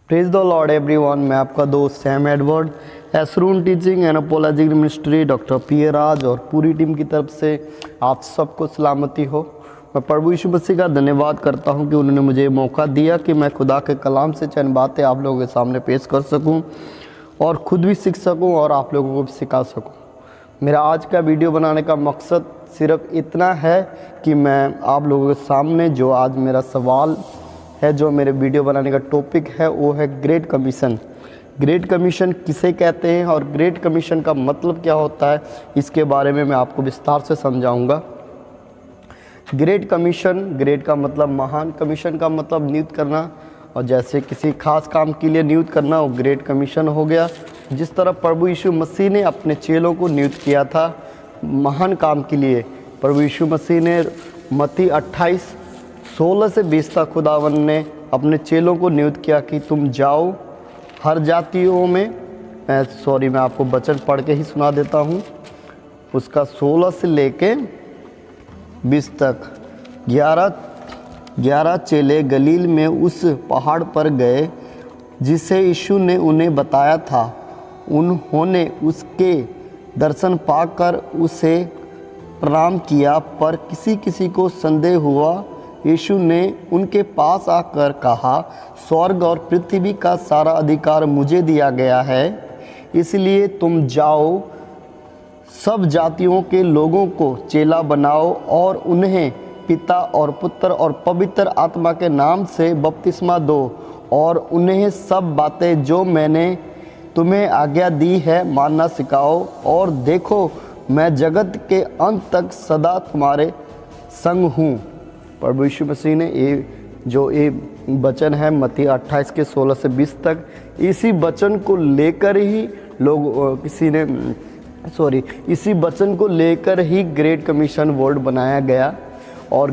Praise the Lord everyone. मैं आपका दोस्त सैम एडवर्ड, एसरून teaching and apologetic ministry, doctor P Raj और पूरी टीम की तरफ से आप सबको सलामती हो। मैं प्रभु यीशु मसीह का धन्यवाद करता हूं कि उन्होंने मुझे मौका दिया कि मैं खुदा के कलाम से चंद बातें आप लोगों के सामने पेश कर सकूं और ख़ुद भी सीख सकूं और आप लोगों को भी सिखा सकूं। मेरा आज का वीडियो बनाने का मकसद सिर्फ इतना है कि मैं आप लोगों के सामने जो आज मेरा सवाल है, जो मेरे वीडियो बनाने का टॉपिक है, वो है ग्रेट कमीशन। ग्रेट कमीशन किसे कहते हैं और ग्रेट कमीशन का मतलब क्या होता है, इसके बारे में मैं आपको विस्तार से समझाऊंगा। ग्रेट कमीशन, ग्रेट का मतलब महान, कमीशन का मतलब नियुक्त करना, और जैसे किसी खास काम के लिए नियुक्त करना वो ग्रेट कमीशन हो गया। जिस तरह प्रभु यीशु मसीह ने अपने चेलों को नियुक्त किया था महान काम के लिए, प्रभु यीशु मसीह ने मत्ती 28:16 से 20 तक खुदावन ने अपने चेलों को नियुक्त किया कि तुम जाओ हर जातियों में। मैं आपको वचन पढ़ के ही सुना देता हूँ। उसका 16 से लेके 20 तक। 11 चेले गलील में उस पहाड़ पर गए जिसे यीशु ने उन्हें बताया था। उन्होंने उसके दर्शन पाकर उसे प्रणाम किया, पर किसी किसी को संदेह हुआ। यीशु ने उनके पास आकर कहा, स्वर्ग और पृथ्वी का सारा अधिकार मुझे दिया गया है, इसलिए तुम जाओ, सब जातियों के लोगों को चेला बनाओ और उन्हें पिता और पुत्र और पवित्र आत्मा के नाम से बपतिस्मा दो और उन्हें सब बातें जो मैंने तुम्हें आज्ञा दी है मानना सिखाओ। और देखो, मैं जगत के अंत तक सदा तुम्हारे संग हूँ। प्रभु यीशु मसीह ने ये वचन है मत्ती 28 के 16 से 20 तक, इसी वचन को लेकर ही इसी वचन को लेकर ही ग्रेट कमीशन वर्ड बनाया गया। और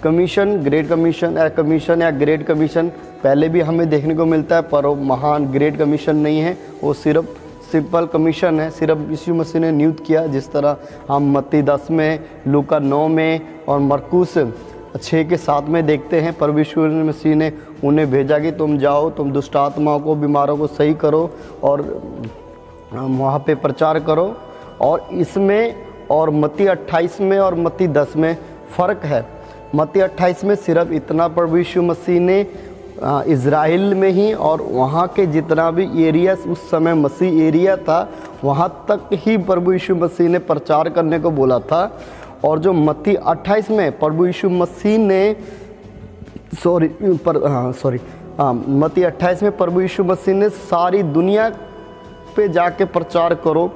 कमीशन, ग्रेट कमीशन या ग्रेट कमीशन पहले भी हमें देखने को मिलता है, पर वो महान ग्रेट कमीशन नहीं है, वो सिर्फ सिंपल कमीशन है। सिर्फ यीशु मसीह ने नियुक्त किया। जिस तरह हम मत्ती 10 में, लूका 9 में और मरकुस 6 के 7 में देखते हैं, प्रभु यीशु मसीह ने उन्हें भेजा कि तुम जाओ, तुम दुष्ट आत्माओं को, बीमारों को सही करो और वहाँ पे प्रचार करो। और इसमें और मत्ती 28 में और मत्ती 10 में फ़र्क है। मत्ती 28 में सिर्फ इतना प्रभु यीशु मसीह ने इज़राइल में ही और वहाँ के जितना भी एरिया उस समय मसीह एरिया था वहाँ तक ही प्रभु यीशु मसीह ने प्रचार करने को बोला था। और जो मत्ती 28 में प्रभु यीशु मसीह ने मत्ती 28 में प्रभु यीशु मसीह ने सारी दुनिया पे जाके प्रचार करो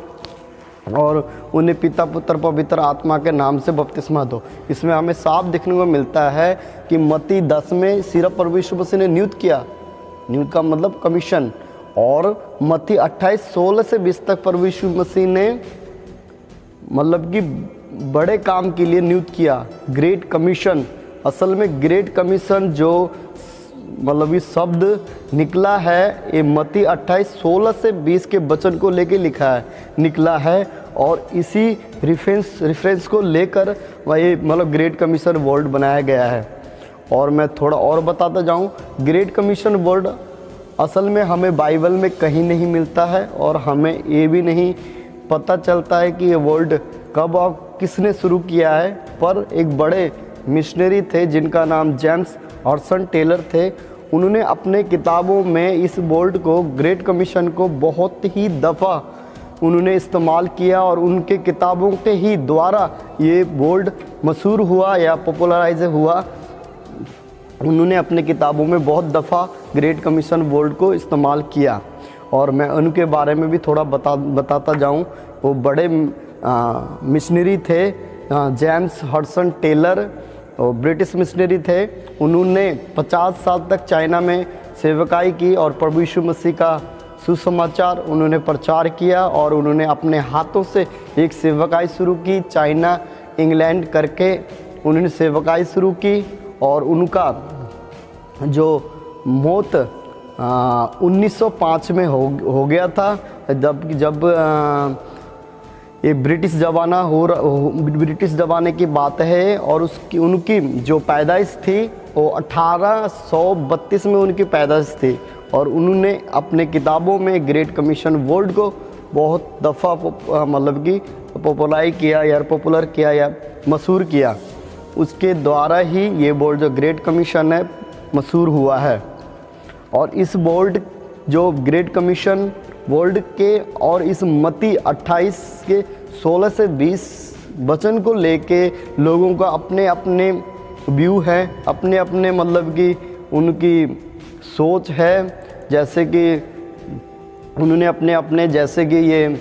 और उन्हें पिता पुत्र पवित्र आत्मा के नाम से बपतिस्मा दो। इसमें हमें साफ देखने को मिलता है कि मत्ती 10 में सिर्फ प्रभु यीशु मसीह ने नियुक्त किया, नियुक्त का मतलब कमीशन, और मत्ती 28:16 से 20 तक प्रभु यीशु मसीह ने मतलब कि बड़े काम के लिए नियुक्त किया, ग्रेट कमीशन। असल में ग्रेट कमीशन जो मतलब ये शब्द निकला है, ये मत्ती 28:16 से 20 के वचन को लेके निकला है और इसी रेफरेंस को लेकर ये मतलब ग्रेट कमीशन वर्ड बनाया गया है। और मैं थोड़ा और बताता जाऊं, ग्रेट कमीशन वर्ड असल में हमें बाइबल में कहीं नहीं मिलता है और हमें ये भी नहीं पता चलता है कि ये वर्ड कब और किसने शुरू किया है। पर एक बड़े मिशनरी थे जिनका नाम जेम्स हडसन टेलर थे, उन्होंने अपने किताबों में इस वर्ड को, ग्रेट कमीशन को बहुत ही दफ़ा उन्होंने इस्तेमाल किया और उनके किताबों के ही द्वारा ये वर्ड मशहूर हुआ या पॉपुलराइज हुआ। उन्होंने अपने किताबों में बहुत दफ़ा ग्रेट कमीशन वर्ड को इस्तेमाल किया और मैं उनके बारे में भी थोड़ा बताता जाऊं। वो बड़े मिशनरी थे, जेम्स हडसन टेलर, और ब्रिटिश मिशनरी थे। उन्होंने 50 साल तक चाइना में सेवकाई की और प्रभु यीशु मसीह का सुसमाचार उन्होंने प्रचार किया और उन्होंने अपने हाथों से एक सेवकाई शुरू की। चाइना, इंग्लैंड करके उन्होंने सेवकाई शुरू की और उनका जो मौत 1905 में हो गया था, जब ये ब्रिटिश ज़माने की बात है। और उनकी जो पैदाइश थी वो 1832 में उनकी पैदाइश थी। और उन्होंने अपने किताबों में ग्रेट कमीशन वर्ल्ड को बहुत दफ़ा मतलब कि पॉपुलर किया या मशहूर किया। उसके द्वारा ही ये बोर्ड जो ग्रेट कमीशन है मशहूर हुआ है। और इस बोर्ड जो ग्रेट कमीशन वर्ल्ड के और इस मत्ती 28 के 16 से 20 वचन को लेके लोगों का अपने अपने व्यू है, अपने अपने मतलब कि उनकी सोच है। जैसे कि उन्होंने अपने अपने जैसे कि ये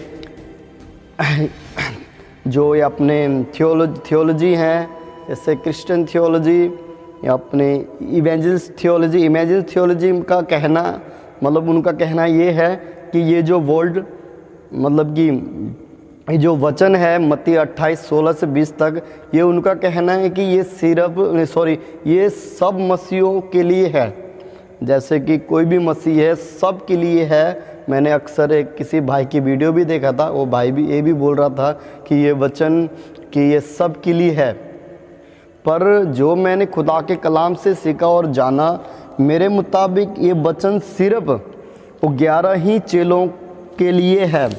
जो ये अपने थियोलॉजी हैं, जैसे क्रिश्चियन थियोलॉजी या अपने इवेंजल्स थियोलॉजी का कहना मतलब उनका कहना ये है कि ये जो वर्ल्ड मतलब कि ये जो वचन है मत्ती 28 16 से 20 तक, ये उनका कहना है कि ये सब मसीहों के लिए है। जैसे कि कोई भी मसीह है सब के लिए है। मैंने अक्सर एक किसी भाई की वीडियो भी देखा था, वो भाई भी ये भी बोल रहा था कि ये वचन कि ये सब के लिए है। पर जो मैंने खुदा के कलाम से सीखा और जाना, मेरे मुताबिक ये वचन सिर्फ वो 11 ही चेलों के लिए है।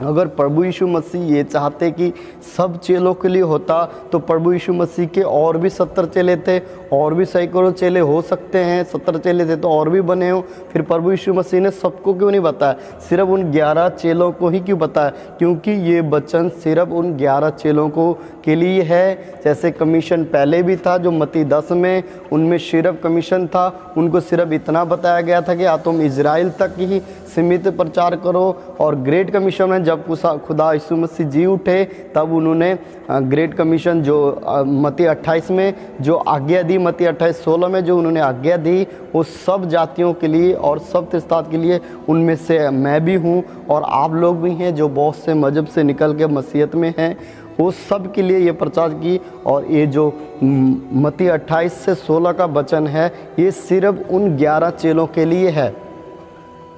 अगर प्रभु यीशु मसीह ये चाहते कि सब चेलों के लिए होता तो प्रभु यीशु मसीह के और भी 70 चेले थे, और भी सैकड़ों चेले हो सकते हैं। 70 चेले थे तो और भी बने हो। फिर प्रभु यीशु मसीह ने सबको क्यों नहीं बताया, सिर्फ उन 11 चेलों को ही क्यों बताया? क्योंकि ये वचन सिर्फ उन 11 चेलों को के लिए है। जैसे कमीशन पहले भी था जो मत्ती 10 में, उनमें सिर्फ कमीशन था, उनको सिर्फ इतना बताया गया था कि तुम इजराइल तक ही सीमित प्रचार करो। और ग्रेट कमीशन में जब खुदा यीशु मसीह जी उठे तब उन्होंने ग्रेट कमीशन जो मत्ती 28 में जो आज्ञा दी, मत्ती 28 16 में जो उन्होंने आज्ञा दी, वो सब जातियों के लिए और सब तिस्तात के लिए। उनमें से मैं भी हूँ और आप लोग भी हैं जो बहुत से मजहब से निकल के मसीहत में हैं, वो सब के लिए ये प्रचार की। और ये जो मत्ती 28 से 16 का वचन है ये सिर्फ उन 11 चेलों के लिए है।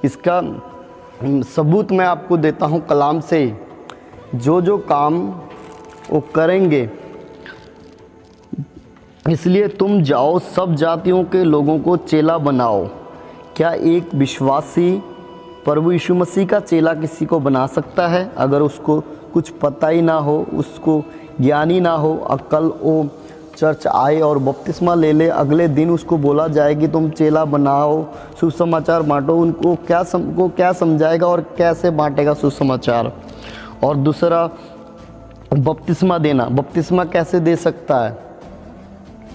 इसका सबूत मैं आपको देता हूँ कलाम से। जो काम वो करेंगे, इसलिए तुम जाओ सब जातियों के लोगों को चेला बनाओ। क्या एक विश्वासी प्रभु यीशु मसीह का चेला किसी को बना सकता है अगर उसको कुछ पता ही ना हो, उसको ज्ञान ही ना हो? कल वो चर्च आए और बपतिस्मा ले ले, अगले दिन उसको बोला जाए कि तुम चेला बनाओ, सुसमाचार बांटो, उनको क्या समझाएगा और कैसे बांटेगा सुसमाचार? और दूसरा, बपतिस्मा देना, बपतिस्मा कैसे दे सकता है?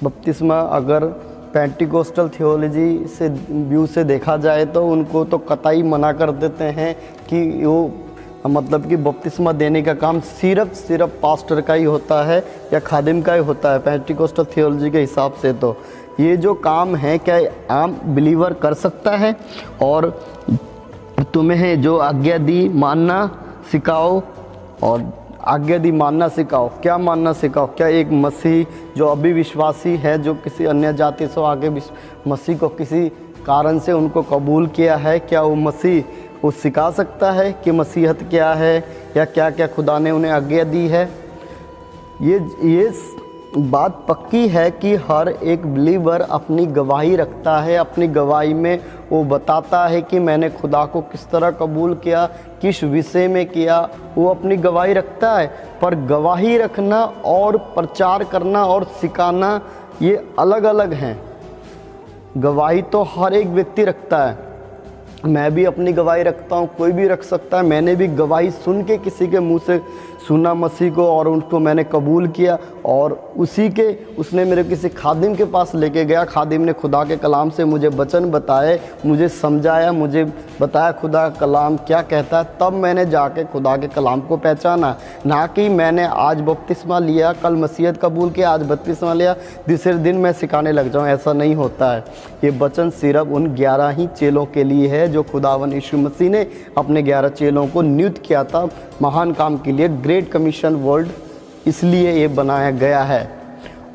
बपतिस्मा अगर पेंटिकोस्टल थियोलॉजी से व्यू से देखा जाए तो उनको तो कतई मना कर देते हैं कि वो मतलब कि बपतिस्मा देने का काम सिर्फ पास्टर का ही होता है या खादिम का ही होता है। पेंटिकोस्टल थियोलॉजी के हिसाब से तो ये जो काम है क्या आम बिलीवर कर सकता है? और तुम्हें जो आज्ञा दी मानना सिखाओ, और आज्ञा दी मानना सिखाओ। क्या मानना सिखाओ? क्या एक मसीह जो अभी विश्वासी है, जो किसी अन्य जाति से आगे मसीह को किसी कारण से उनको कबूल किया है, क्या वो मसीह वो सिखा सकता है कि मसीहत क्या है या क्या क्या खुदा ने उन्हें आज्ञा दी है? ये बात पक्की है कि हर एक बिलीवर अपनी गवाही रखता है। अपनी गवाही में वो बताता है कि मैंने खुदा को किस तरह कबूल किया, किस विषय में किया, वो अपनी गवाही रखता है। पर गवाही रखना और प्रचार करना और सिखाना ये अलग अलग हैं। गवाही तो हर एक व्यक्ति रखता है, मैं भी अपनी गवाही रखता हूँ, कोई भी रख सकता है। मैंने भी गवाही सुन के किसी के मुंह से सुना मसीह को और उनको मैंने कबूल किया, और उसने मेरे किसी खादिम के पास लेके गया। खादिम ने खुदा के कलाम से मुझे वचन बताए, मुझे समझाया, मुझे बताया खुदा का कलाम क्या कहता है, तब मैंने जाके खुदा के कलाम को पहचाना। ना कि मैंने आज बपतिस्मा लिया, कल मसीहत कबूल किया, आज बपतिस्मा लिया, दूसरे दिन मैं सिखाने लग जाऊँ, ऐसा नहीं होता है। ये वचन सिर्फ उन 11 ही चेलों के लिए है जो खुदावन यीशु मसीह ने अपने 11 चेलों को नियुक्त किया था महान काम के लिए। ग्रेट कमीशन वर्ल्ड इसलिए ये बनाया गया है।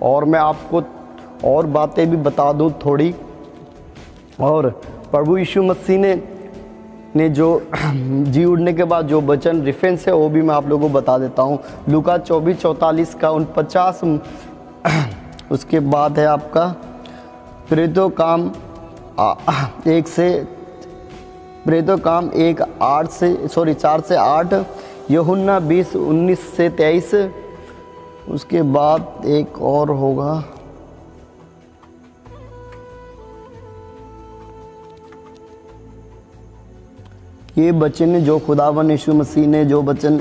और मैं आपको और बातें भी बता दूं थोड़ी। और प्रभु यीशु मसीह ने ने जो जी उठने के बाद जो वचन रेफरेंस है वो भी मैं आप लोगों को बता देता हूँ। लूका 24:44 का 49, उसके बाद है आपका प्रेरितों काम 4 से 8, यूहन्ना 20:19 से 23, उसके बाद एक और होगा ये वचन जो खुदावन यीशु मसीह ने जो वचन,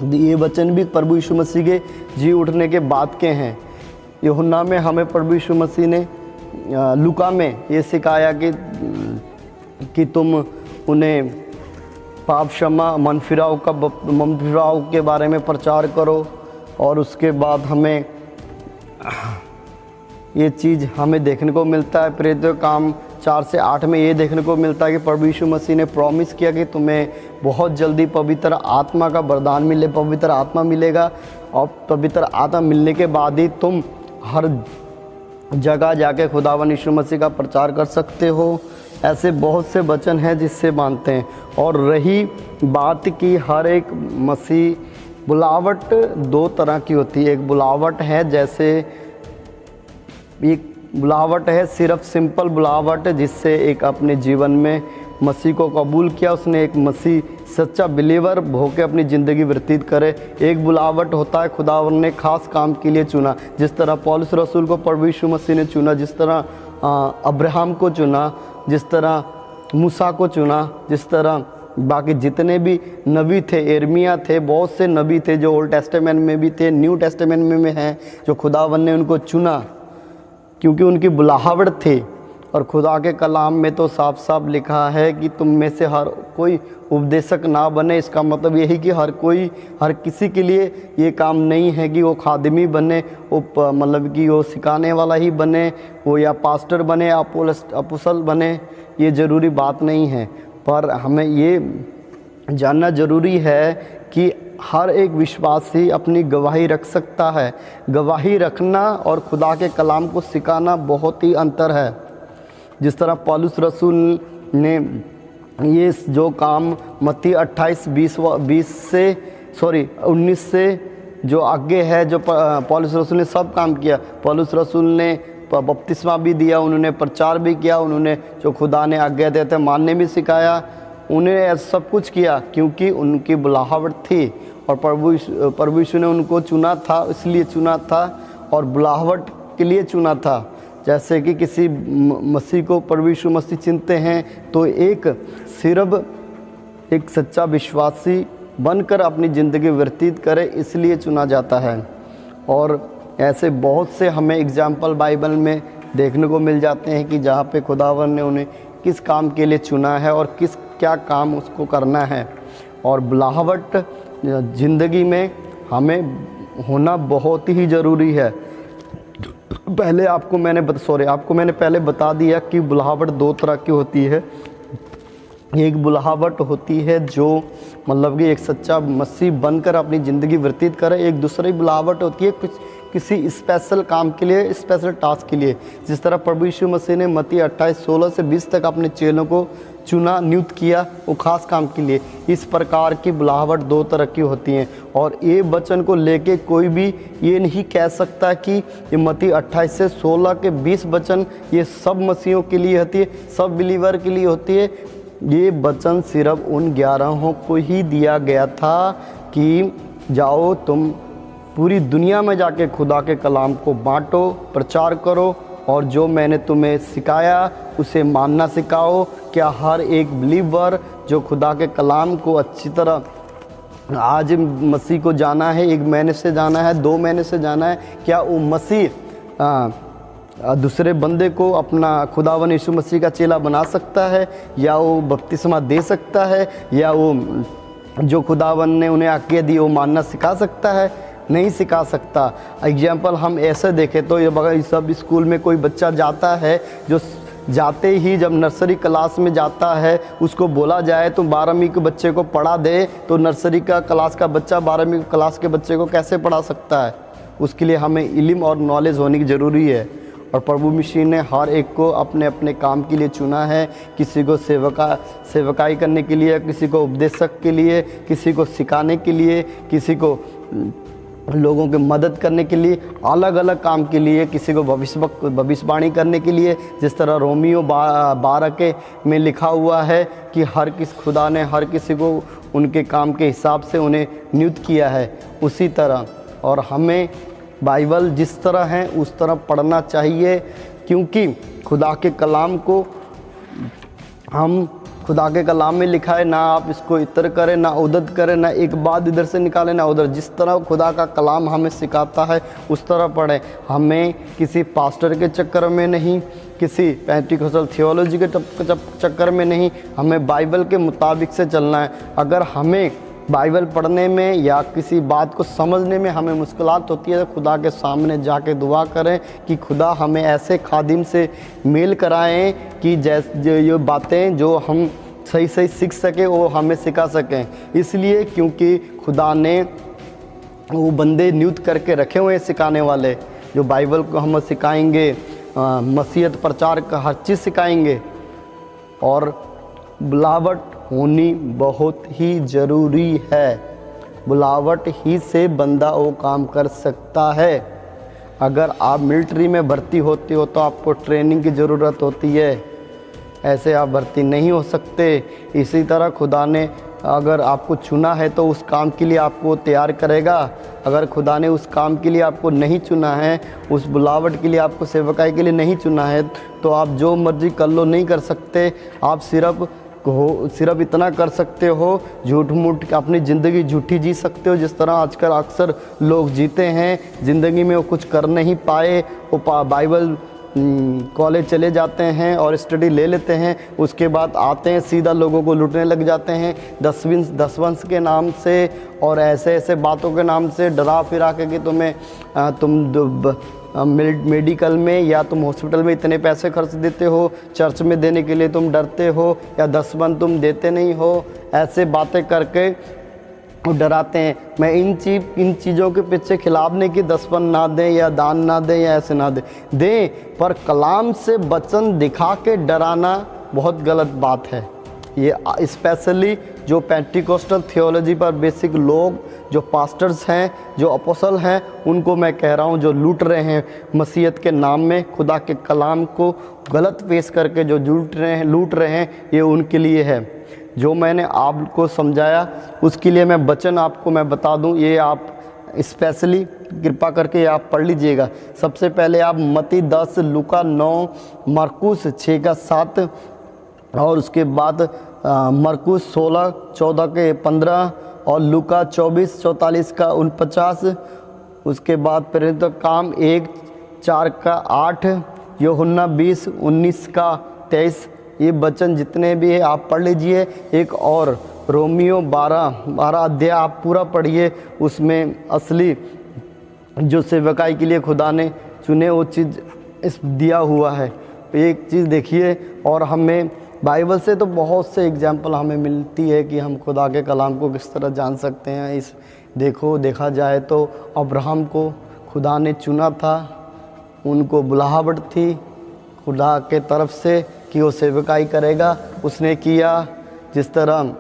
ये वचन भी प्रभु यीशु मसीह के जी उठने के बाद के हैं। यूहन्ना में हमें प्रभु यीशु मसीह ने लूका में ये सिखाया कि तुम उन्हें पाप क्षमा मन फिराव के बारे में प्रचार करो। और उसके बाद हमें ये चीज़ हमें देखने को मिलता है प्रेरितों काम 4 से 8 में ये देखने को मिलता है कि प्रभु यीशु मसीह ने प्रॉमिस किया कि तुम्हें बहुत जल्दी पवित्र आत्मा का वरदान मिले, पवित्र आत्मा मिलेगा। और पवित्र आत्मा मिलने के बाद ही तुम हर जगह जाके खुदावन यीशु मसीह का प्रचार कर सकते हो। ऐसे बहुत से वचन हैं जिससे मानते हैं। और रही बात की हर एक मसीह बुलावट 2 तरह की होती है। एक बुलावट है जैसे एक बुलावट है सिर्फ सिंपल बुलावट, जिससे एक अपने जीवन में मसीह को कबूल किया, उसने एक मसीह सच्चा बिलीवर होकर अपनी ज़िंदगी व्यतीत करे। एक बुलावट होता है खुदावन ने खास काम के लिए चुना, जिस तरह पौलुस रसूल को प्रभु यीशु मसीह ने चुना, जिस तरह अब्राहम को चुना, जिस तरह मूसा को चुना, जिस तरह बाकी जितने भी नबी थे, एर्मिया थे, बहुत से नबी थे जो ओल्ड टेस्टामेंट में भी थे, न्यू टेस्टामेंट में हैं, जो खुदावन ने उनको चुना क्योंकि उनकी बुलाहट थी। और खुदा के कलाम में तो साफ साफ लिखा है कि तुम में से हर कोई उपदेशक ना बने। इसका मतलब यही कि हर किसी के लिए ये काम नहीं है कि वो खादिमी बने, वो मतलब कि वो सिखाने वाला ही बने, वो या पास्टर बने या अपोस्तल बने, ये ज़रूरी बात नहीं है। पर हमें ये जानना ज़रूरी है कि हर एक विश्वासी अपनी गवाही रख सकता है। गवाही रखना और खुदा के कलाम को सिखाना बहुत ही अंतर है। जिस तरह पौलुस रसूल ने ये जो काम मत्ती 19 से जो आगे है, जो पौलुस रसूल ने सब काम किया। पौलुस रसूल ने बपतिस्मा भी दिया, उन्होंने प्रचार भी किया, उन्होंने जो खुदा ने आज्ञा देते मानने भी सिखाया, उन्होंने सब कुछ किया क्योंकि उनकी बुलाहट थी। और प्रभु यीशु ने उनको चुना था, इसलिए चुना था और बुलाहट के लिए चुना था। जैसे कि किसी मसीह को प्रभु यीशु मसीह चिनते हैं तो सिर्फ एक सच्चा विश्वासी बनकर अपनी ज़िंदगी व्यतीत करे, इसलिए चुना जाता है। और ऐसे बहुत से हमें एग्जाम्पल बाइबल में देखने को मिल जाते हैं कि जहाँ पे खुदावन ने उन्हें किस काम के लिए चुना है और क्या काम उसको करना है। और बुलाहट ज़िंदगी में हमें होना बहुत ही ज़रूरी है। आपको मैंने पहले बता दिया कि बुलाहट 2 तरह की होती है। एक बुलाहट होती है जो मतलब कि एक सच्चा मसीह बनकर अपनी ज़िंदगी व्यतीत करे। एक दूसरी बुलाहट होती है किसी स्पेशल काम के लिए, स्पेशल टास्क के लिए। जिस तरह प्रभु यीशु मसीह ने मत्ती 28:16 से 20 तक अपने चेलों को चुना, नियुक्त किया वो खास काम के लिए। इस प्रकार की बुलाहट 2 तरह की होती हैं। और ये वचन को लेके कोई भी ये नहीं कह सकता कि ये मत्ती 28 से 16 के 20 वचन ये सब मसीहों के लिए होती है, सब बिलीवर के लिए होती है। ये वचन सिर्फ उन 11 को ही दिया गया था कि जाओ तुम पूरी दुनिया में जाके खुदा के कलाम को बांटो, प्रचार करो और जो मैंने तुम्हें सिखाया उसे मानना सिखाओ। क्या हर एक बिलीवर जो खुदा के कलाम को अच्छी तरह आज मसीह को जाना है, 1 महीने से जाना है, 2 महीने से जाना है, क्या वो मसीह दूसरे बंदे को अपना खुदावन यीशु मसीह का चेला बना सकता है, या वो बपतिस्मा दे सकता है, या वो जो खुदावन ने उन्हें आज्ञा दी वो मानना सिखा सकता है? नहीं सिखा सकता। एग्जाम्पल हम ऐसे देखें तो ये सब स्कूल में कोई बच्चा जाता है, जो जाते ही जब नर्सरी क्लास में जाता है उसको बोला जाए तो 12वीं के बच्चे को पढ़ा दे, तो नर्सरी का क्लास का बच्चा 12वीं क्लास के बच्चे को कैसे पढ़ा सकता है? उसके लिए हमें इल्म और नॉलेज होने की ज़रूरी है। और प्रभु मसीह ने हर एक को अपने अपने काम के लिए चुना है। किसी को सेवकाई करने के लिए, किसी को उपदेशक के लिए, किसी को सिखाने के लिए, किसी को लोगों की मदद करने के लिए, अलग अलग काम के लिए, किसी को भविष्यवाणी करने के लिए। जिस तरह रोमियो 12 के में लिखा हुआ है कि खुदा ने हर किसी को उनके काम के हिसाब से उन्हें नियुक्त किया है, उसी तरह और हमें बाइबल जिस तरह है उस तरह पढ़ना चाहिए, क्योंकि खुदा के कलाम में लिखा है, ना आप इसको इतर करें ना उधर करें, ना एक बात इधर से निकालें ना उधर। जिस तरह खुदा का कलाम हमें सिखाता है उस तरह पढ़ें। हमें किसी पास्टर के चक्कर में नहीं, किसी पेंटिकोस्टल थियोलॉजी के चक्कर में नहीं, हमें बाइबल के मुताबिक से चलना है। अगर हमें बाइबल पढ़ने में या किसी बात को समझने में हमें मुश्किलात होती है तो खुदा के सामने जाके दुआ करें कि खुदा हमें ऐसे खादिम से मेल कराएं कि ये बातें जो हम सही सही सीख सकें वो हमें सिखा सकें। इसलिए क्योंकि खुदा ने वो बंदे नियुक्त करके रखे हुए हैं सिखाने वाले, जो बाइबल को हमें सिखाएंगे, मसीहत प्रचार का हर चीज़ सिखाएंगे। और बुलावट होनी बहुत ही ज़रूरी है। बुलावट ही से बंदा वो काम कर सकता है। अगर आप मिलिट्री में भर्ती होते हो तो आपको ट्रेनिंग की ज़रूरत होती है, ऐसे आप भर्ती नहीं हो सकते। इसी तरह खुदा ने अगर आपको चुना है तो उस काम के लिए आपको तैयार करेगा। अगर खुदा ने उस काम के लिए आपको नहीं चुना है, उस बुलावट के लिए आपको सेवकाई के लिए नहीं चुना है, तो आप जो मर्जी कर लो नहीं कर सकते। आप सिर्फ इतना कर सकते हो, झूठ मूठ अपनी ज़िंदगी झूठी जी सकते हो, जिस तरह आजकल अक्सर लोग जीते हैं। ज़िंदगी में वो कुछ कर नहीं पाए, वो बाइबल कॉलेज चले जाते हैं और स्टडी ले लेते हैं, उसके बाद आते हैं सीधा लोगों को लूटने लग जाते हैं दसवंश के नाम से और ऐसे ऐसे बातों के नाम से डरा फिरा के कि तुम मेडिकल में या तुम हॉस्पिटल में इतने पैसे खर्च देते हो, चर्च में देने के लिए तुम डरते हो, या दसवंश तुम देते नहीं हो, ऐसे बातें करके वो डराते हैं। मैं इन चीज़ों के पीछे खिलाफ नहीं कि दसवंश ना दें या दान ना दें या ऐसे ना दें, पर कलाम से वचन दिखा के डराना बहुत गलत बात है। ये स्पेशली जो पेंटिकोस्टल थियोलॉजी पर बेसिक लोग, जो पास्टर्स हैं, जो अपोस्टल हैं, उनको मैं कह रहा हूँ, जो लूट रहे हैं मसीहत के नाम में, खुदा के कलाम को गलत पेश करके जो लूट रहे हैं, ये उनके लिए है। जो मैंने आपको समझाया उसके लिए मैं वचन आपको मैं बता दूं, ये आप स्पेशली कृपा करके आप पढ़ लीजिएगा। सबसे पहले आप मत्ती 10, लूका 9, मरकुस 6 का 7 और उसके बाद मरकुस 16, 14 के 15 और लूका 24, 44 का 49, उसके बाद प्रेरित काम 1, 4 का 8, यूहन्ना 20, 19 का 23। ये वचन जितने भी है आप पढ़ लीजिए। एक और रोमियो 12 अध्याय आप पूरा पढ़िए, उसमें असली जो सेवकाई के लिए खुदा ने चुने वो चीज़ इस दिया हुआ है। एक चीज़ देखिए, और हमें बाइबल से तो बहुत से एग्जाम्पल हमें मिलती है कि हम खुदा के कलाम को किस तरह जान सकते हैं। देखा जाए तो अब्राहम को खुदा ने चुना था, उनको बुलाहट थी खुदा के तरफ से कि वो सेवकाई करेगा, उसने किया। जिस तरह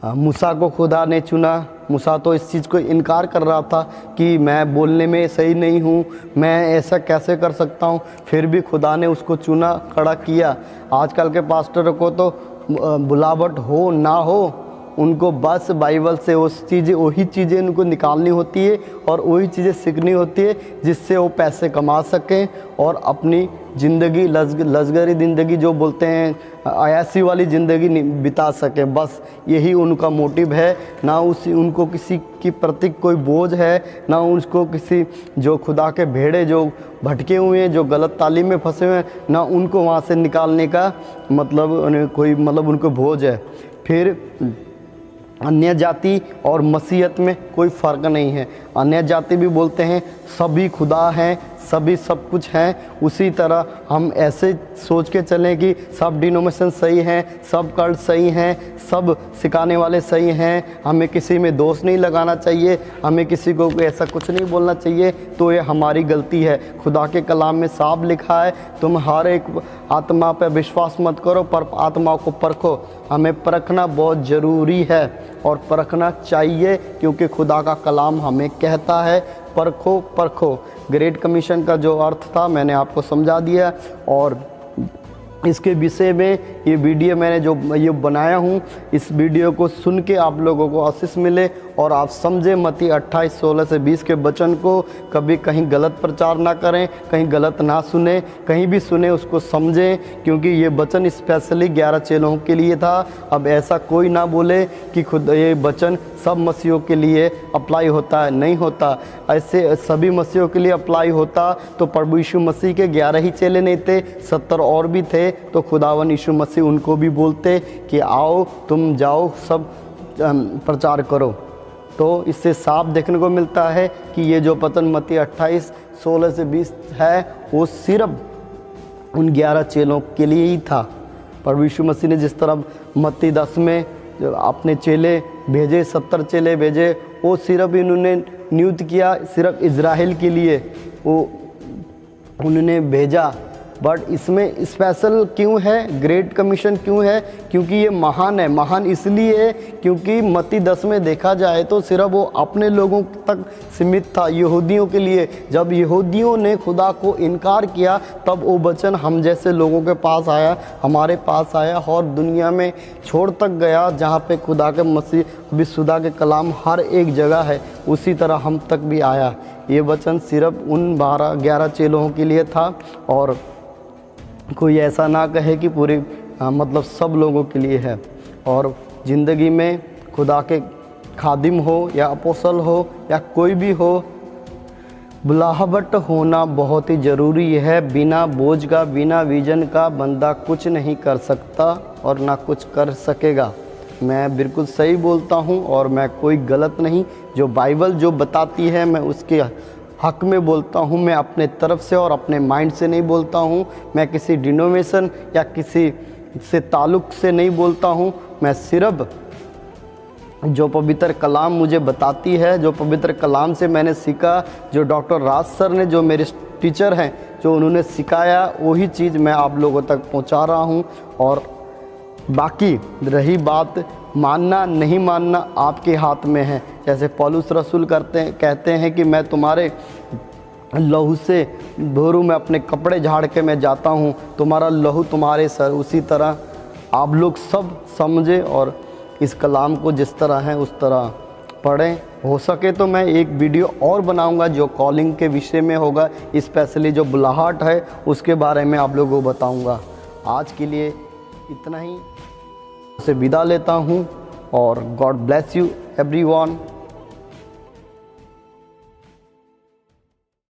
मूसा को खुदा ने चुना, मूसा तो इस चीज़ को इनकार कर रहा था कि मैं बोलने में सही नहीं हूँ, मैं ऐसा कैसे कर सकता हूँ, फिर भी खुदा ने उसको चुना, खड़ा किया। आजकल के पास्टरों को तो बुलावट हो ना हो, उनको बस बाइबल से वही चीज़ें उनको निकालनी होती है और वही चीज़ें सीखनी होती है जिससे वो पैसे कमा सकें और अपनी ज़िंदगी लग्जरी ज़िंदगी जो बोलते हैं अयासी वाली ज़िंदगी बिता सकें। बस यही उनका मोटिव है। ना उनको किसी की प्रति कोई बोझ है, ना उसको किसी जो खुदा के भेड़े जो भटके हुए हैं, जो गलत तालीम में फंसे हुए हैं, ना उनको वहाँ से निकालने का उनको बोझ है। फिर अन्य जाति और मसीहत में कोई फ़र्क नहीं है। अन्य जाति भी बोलते हैं सभी खुदा हैं, सभी सब कुछ हैं। उसी तरह हम ऐसे सोच के चलें कि सब डिनोमिनेशन सही हैं, सब कल्ट सही हैं, सब सिखाने वाले सही हैं, हमें किसी में दोष नहीं लगाना चाहिए, हमें किसी को ऐसा कुछ नहीं बोलना चाहिए, तो ये हमारी गलती है। खुदा के कलाम में साफ लिखा है, तुम हर एक आत्मा पर विश्वास मत करो पर आत्मा को परखो। हमें परखना बहुत ज़रूरी है और परखना चाहिए, क्योंकि खुदा का कलाम हमें कहता है परखो परखो। ग्रेट कमीशन का जो अर्थ था मैंने आपको समझा दिया, और इसके विषय में ये वीडियो मैंने जो ये बनाया हूँ, इस वीडियो को सुन के आप लोगों को आशीष मिले और आप समझें मत्ती 28:16 से 20 के वचन को। कभी कहीं गलत प्रचार ना करें, कहीं गलत ना सुने, कहीं भी सुने उसको समझें, क्योंकि ये वचन स्पेशली 11 चेलों के लिए था। अब ऐसा कोई ना बोले कि खुद ये वचन सब मसीहों के लिए अप्लाई होता है, नहीं होता। ऐसे सभी मसीहों के लिए अप्लाई होता तो प्रभु यीशु मसीह के 11 ही चेले नहीं थे, 70 और भी थे, तो खुदावन यीशु मसीह उनको भी बोलते कि आओ तुम जाओ सब प्रचार करो। तो इससे साफ देखने को मिलता है कि ये जो वचन मत्ती 28:16 से 20 है वो सिर्फ उन 11 चेलों के लिए ही था। प्रभु यीशु मसीह ने जिस तरह मत्ती 10 में जो अपने चेले भेजे, 70 चेले भेजे, वो सिर्फ इन्होंने नियुक्त किया सिर्फ इज़राइल के लिए वो उन्होंने भेजा। बट इसमें स्पेशल क्यों है, ग्रेट कमीशन क्यों है? क्योंकि ये महान है। महान इसलिए है क्योंकि मत्ती 10 में देखा जाए तो सिर्फ वो अपने लोगों तक सीमित था, यहूदियों के लिए। जब यहूदियों ने खुदा को इनकार किया तब वो वचन हम जैसे लोगों के पास आया, हमारे पास आया और दुनिया में छोड़ तक गया, जहाँ पे खुदा के मसीह अभी खुदा के कलाम हर एक जगह है, उसी तरह हम तक भी आया। ये वचन सिर्फ उन 11 चेलों के लिए था, और कोई ऐसा ना कहे कि पूरी मतलब सब लोगों के लिए है। और ज़िंदगी में खुदा के खादिम हो या अपोस्तल हो या कोई भी हो, बुलाहट होना बहुत ही ज़रूरी है। बिना बोझ का, बिना विजन का बंदा कुछ नहीं कर सकता और ना कुछ कर सकेगा। मैं बिल्कुल सही बोलता हूँ और मैं कोई गलत नहीं, जो बाइबल जो बताती है मैं उसके हक में बोलता हूँ। मैं अपने तरफ से और अपने माइंड से नहीं बोलता हूँ, मैं किसी डिनोमिनेशन या किसी से ताल्लुक़ से नहीं बोलता हूँ। मैं सिर्फ जो पवित्र कलाम मुझे बताती है, जो पवित्र कलाम से मैंने सीखा, जो डॉक्टर राज सर ने, जो मेरे टीचर हैं, जो उन्होंने सिखाया, वही चीज़ मैं आप लोगों तक पहुँचा रहा हूँ। और बाकी रही बात मानना नहीं मानना आपके हाथ में है। जैसे पौलुस रसूल कहते हैं कि मैं तुम्हारे लहू से भोरू में अपने कपड़े झाड़ के मैं जाता हूँ, तुम्हारा लहू तुम्हारे सर। उसी तरह आप लोग सब समझे और इस कलाम को जिस तरह है उस तरह पढ़ें। हो सके तो मैं एक वीडियो और बनाऊंगा जो कॉलिंग के विषय में होगा, स्पेशली जो बुलाहट है उसके बारे में आप लोगों को बताऊंगा। आज के लिए इतना ही, से विदा लेता हूँ और गॉड ब्लेस यू एवरीवन।